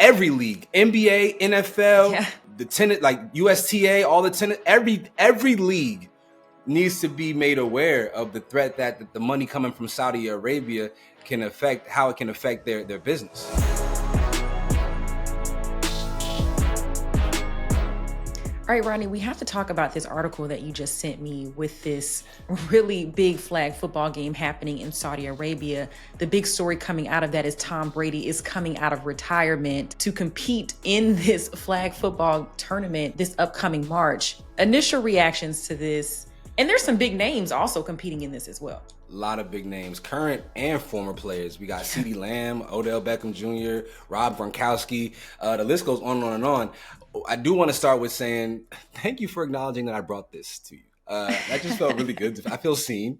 every league, NBA, NFL, the tennis, like USTA, all the tennis, every league needs to be made aware of the threat that the money coming from Saudi Arabia can affect, how it can affect their business. All right, Rodney, we have to talk about this article that you just sent me with this really big flag football game happening in Saudi Arabia. The big story coming out of that is Tom Brady is coming out of retirement to compete in this flag football tournament this upcoming March. Initial reactions to this, and there's some big names also competing in this as well. A lot of big names, current and former players. We got CeeDee Lamb, Odell Beckham Jr., Gronkowski. The list goes on and on and on. I do want to start with saying thank you for acknowledging that I brought this to you. That just felt really good. I feel seen.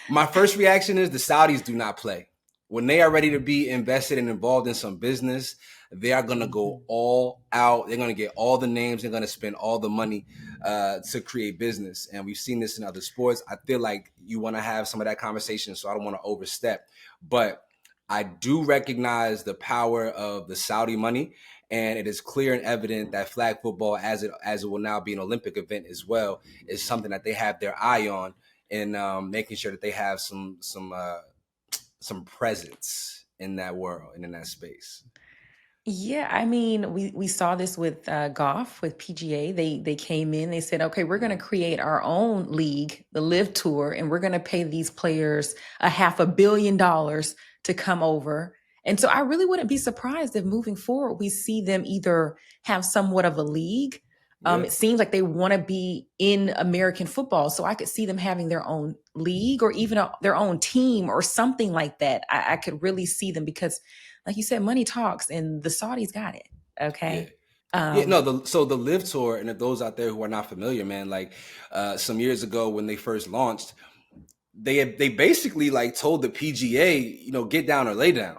My first reaction is the Saudis do not play. When they are ready to be invested and involved in some business, they are going to go all out. They're going to get all the names. They're going to spend all the money to create business. And we've seen this in other sports. I feel like you want to have some of that conversation, so I don't want to overstep. But I do recognize the power of the Saudi money, and it is clear and evident that flag football, as it will now be an Olympic event as well, is something that they have their eye on in making sure that they have some presence in that world and in that space. Yeah, I mean, we saw this with golf, with PGA. They came in, they said, okay, we're going to create our own league, the Live Tour, and we're going to pay these players $500 million to come over. And so I really wouldn't be surprised if moving forward, we see them either have somewhat of a league. It seems like they want to be in American football. So I could see them having their own league or even their own team or something like that. I could really see them because, like you said, money talks and the Saudis got it. Okay. So the Live Tour, and if those out there who are not familiar, man, like some years ago when they first launched, they basically like told the PGA, get down or lay down.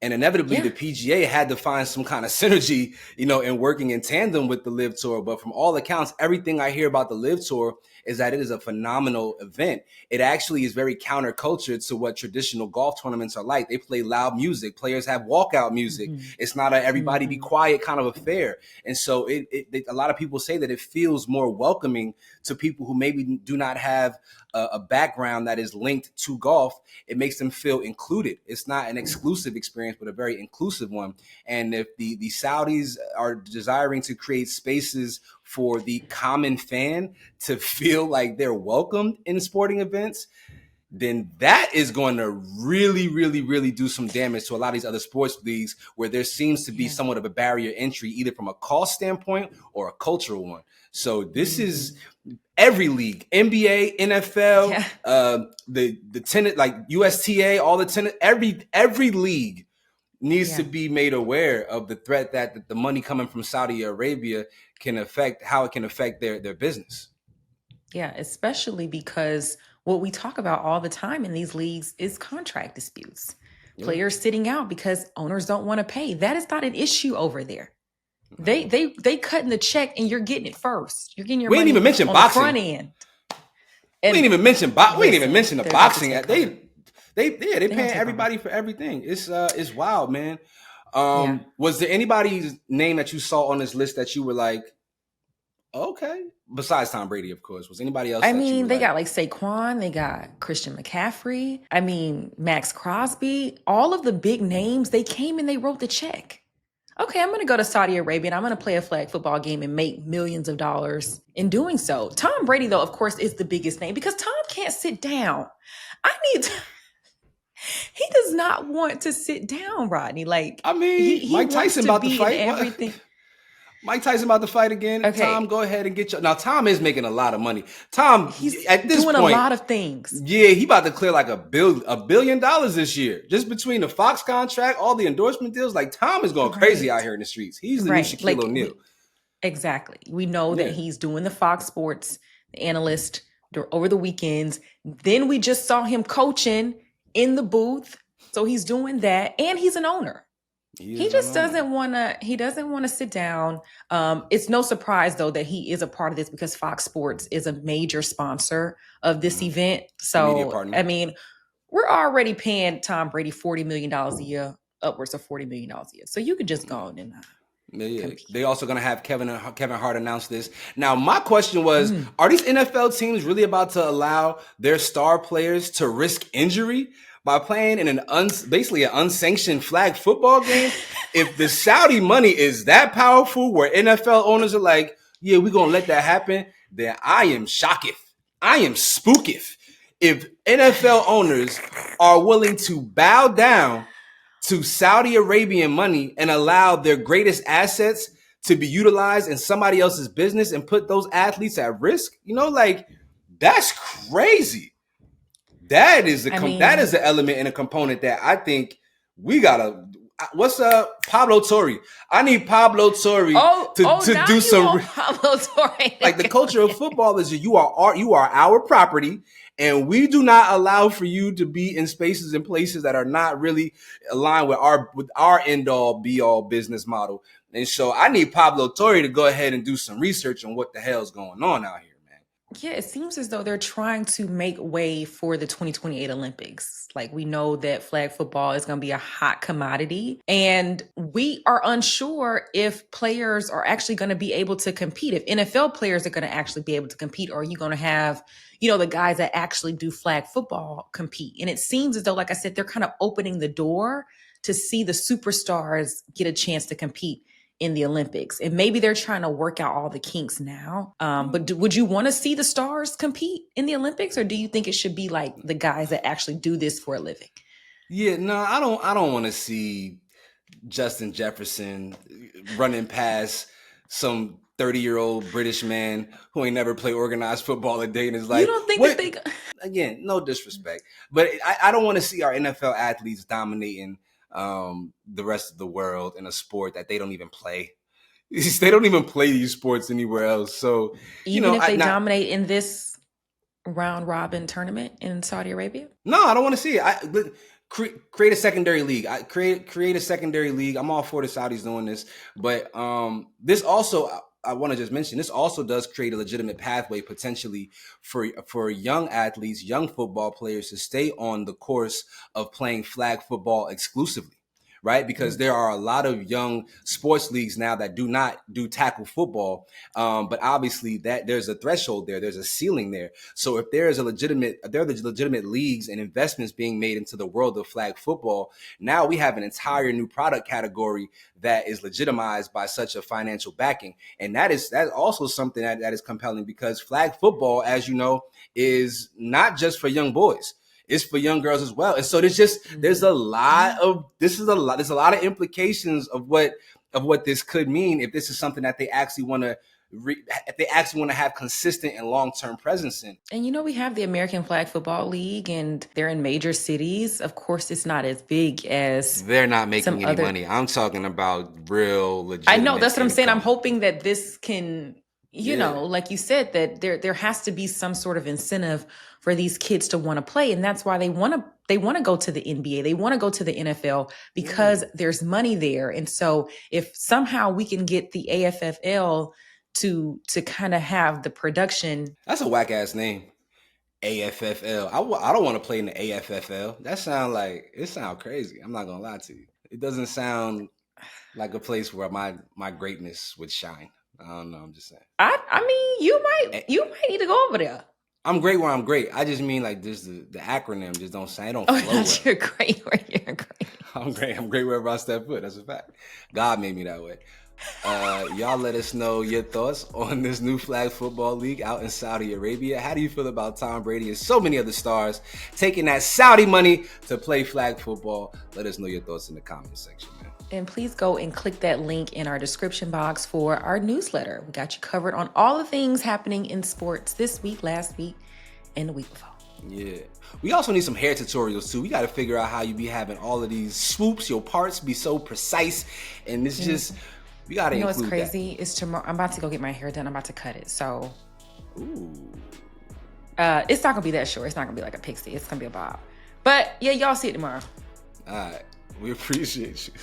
And inevitably, the PGA had to find some kind of synergy, in working in tandem with the Live Tour. But from all accounts, everything I hear about the Live Tour is that it is a phenomenal event. It actually is very counterculture to what traditional golf tournaments are like. They play loud music. Players have walkout music. Mm-hmm. It's not a everybody be quiet kind of affair. And so a lot of people say that it feels more welcoming to people who maybe do not have a background that is linked to golf. It makes them feel included. It's not an exclusive experience, but a very inclusive one. And if the Saudis are desiring to create spaces for the common fan to feel like they're welcomed in sporting events, then that is going to really, really, really do some damage to a lot of these other sports leagues where there seems to be somewhat of a barrier entry, either from a cost standpoint or a cultural one. So this is every league, NBA, NFL, the tennis, like USTA, all the tennis, every league needs to be made aware of the threat that the money coming from Saudi Arabia can affect, how it can affect their business. Yeah, especially because what we talk about all the time in these leagues is contract disputes. Players sitting out because owners don't want to pay. That is not an issue over there. They cutting the check and you're getting it first. You're getting your money even mention on boxing. the front end. We didn't even mention the boxing. They paying everybody for everything. It's wild, man. Was there anybody's name that you saw on this list that you were like, okay? Besides Tom Brady, of course. Was anybody else? I mean, they got like Saquon, they got Christian McCaffrey. I mean, Max Crosby. All of the big names, they came and they wrote the check. Okay, I'm going to go to Saudi Arabia and I'm going to play a flag football game and make millions of dollars in doing so. Tom Brady, though, of course, is the biggest name because Tom can't sit down. He does not want to sit down, Rodney. Like, I mean, he Mike Tyson about to fight. Everything. Mike Tyson about to fight again. Okay. Tom, go ahead and get your. Now, Tom is making a lot of money. Tom, he's at this doing point, a lot of things. Yeah, he about to clear like $1 billion this year, just between the Fox contract, all the endorsement deals. Like Tom is going crazy out here in the streets. He's the new Shaquille O'Neal. Exactly. We know that he's doing the Fox Sports analyst over the weekends. Then we just saw him coaching in the booth, so he's doing that, and he's an owner. He just doesn't want to sit down. It's no surprise, though, that he is a part of this because Fox Sports is a major sponsor of this event. So, I mean, we're already paying Tom Brady $40 million a year upwards of $40 million a year. So you could just go on and Yeah. They also going to have Kevin Hart announce this. Now, my question was, are these NFL teams really about to allow their star players to risk injury by playing in basically an unsanctioned flag football game? If the Saudi money is that powerful where NFL owners are like, yeah, we're going to let that happen, then I am shocketh. I am spooketh. If NFL owners are willing to bow down to Saudi Arabian money and allow their greatest assets to be utilized in somebody else's business and put those athletes at risk, like that's crazy. That is that is the element and a component that I think we gotta. What's up, Pablo Torre? I need Pablo Torre to do some. Pablo Torre. Like the culture of football is you are our property, and we do not allow for you to be in spaces and places that are not really aligned with our end all be all business model. And so I need Pablo Torre to go ahead and do some research on what the hell's going on out here. Yeah, it seems as though they're trying to make way for the 2028 Olympics. Like, we know that flag football is going to be a hot commodity, and we are unsure if players are actually going to be able to compete. If NFL players are going to actually be able to compete, or are you going to have, the guys that actually do flag football compete? And it seems as though, like I said, they're kind of opening the door to see the superstars get a chance to compete in the Olympics. And maybe they're trying to work out all the kinks now. But would you want to see the stars compete in the Olympics, or do you think it should be like the guys that actually do this for a living? Yeah, no, I don't want to see Justin Jefferson running past some 30-year-old British man who ain't never played organized football a day in his life. You don't think that they... Again, no disrespect, but I don't want to see our NFL athletes dominating the rest of the world in a sport that they don't even play. They don't even play these sports anywhere else. So even if they dominate in this round robin tournament in Saudi Arabia? No, I don't want to see it. Create a secondary league. Create a secondary league. I'm all for the Saudis doing this, but this also, I want to just mention, this also does create a legitimate pathway potentially for young athletes, young football players to stay on the course of playing flag football exclusively. Right? Because there are a lot of young sports leagues now that do not do tackle football. But obviously that there's a threshold there. There's a ceiling there. So if there are legitimate leagues and investments being made into the world of flag football, now we have an entire new product category that is legitimized by such a financial backing. And that's also something that is compelling, because flag football, as you know, is not just for young boys. It's for young girls as well. And so there's a lot of implications of what this could mean if this is something that they actually want to have consistent and long-term presence in. And we have the American Flag Football League, and they're in major cities. Of course, it's not as big as they're not making any money. I'm talking about real legitimate. I know, that's what I'm saying. I'm hoping that this can, like you said, that there has to be some sort of incentive for these kids to want to play. And that's why they want to go to the NBA. They want to go to the NFL because there's money there. And so if somehow we can get the AFFL to kind of have the production. That's a whack ass name. AFFL. I don't want to play in the AFFL. That sounds crazy. I'm not going to lie to you. It doesn't sound like a place where my greatness would shine. I don't know. I'm just saying. I mean, you might need to go over there. I'm great where I'm great. I just mean like this, the acronym just don't sound. It don't flow well. You're great where you're great. I'm great. I'm great wherever I step foot. That's a fact. God made me that way. Y'all let us know your thoughts on this new flag football league out in Saudi Arabia. How do you feel about Tom Brady and so many other stars taking that Saudi money to play flag football? Let us know your thoughts in the comment section, man. And please go and click that link in our description box for our newsletter. We got you covered on all the things happening in sports this week, last week, and the week before. Yeah. We also need some hair tutorials too. We got to figure out how you be having all of these swoops, your parts be so precise, and it's just, we got to include that. What's crazy is tomorrow, I'm about to go get my hair done. I'm about to cut it. So, it's not going to be that short. It's not going to be like a pixie. It's going to be a bob. But yeah, y'all see it tomorrow. All right. We appreciate you.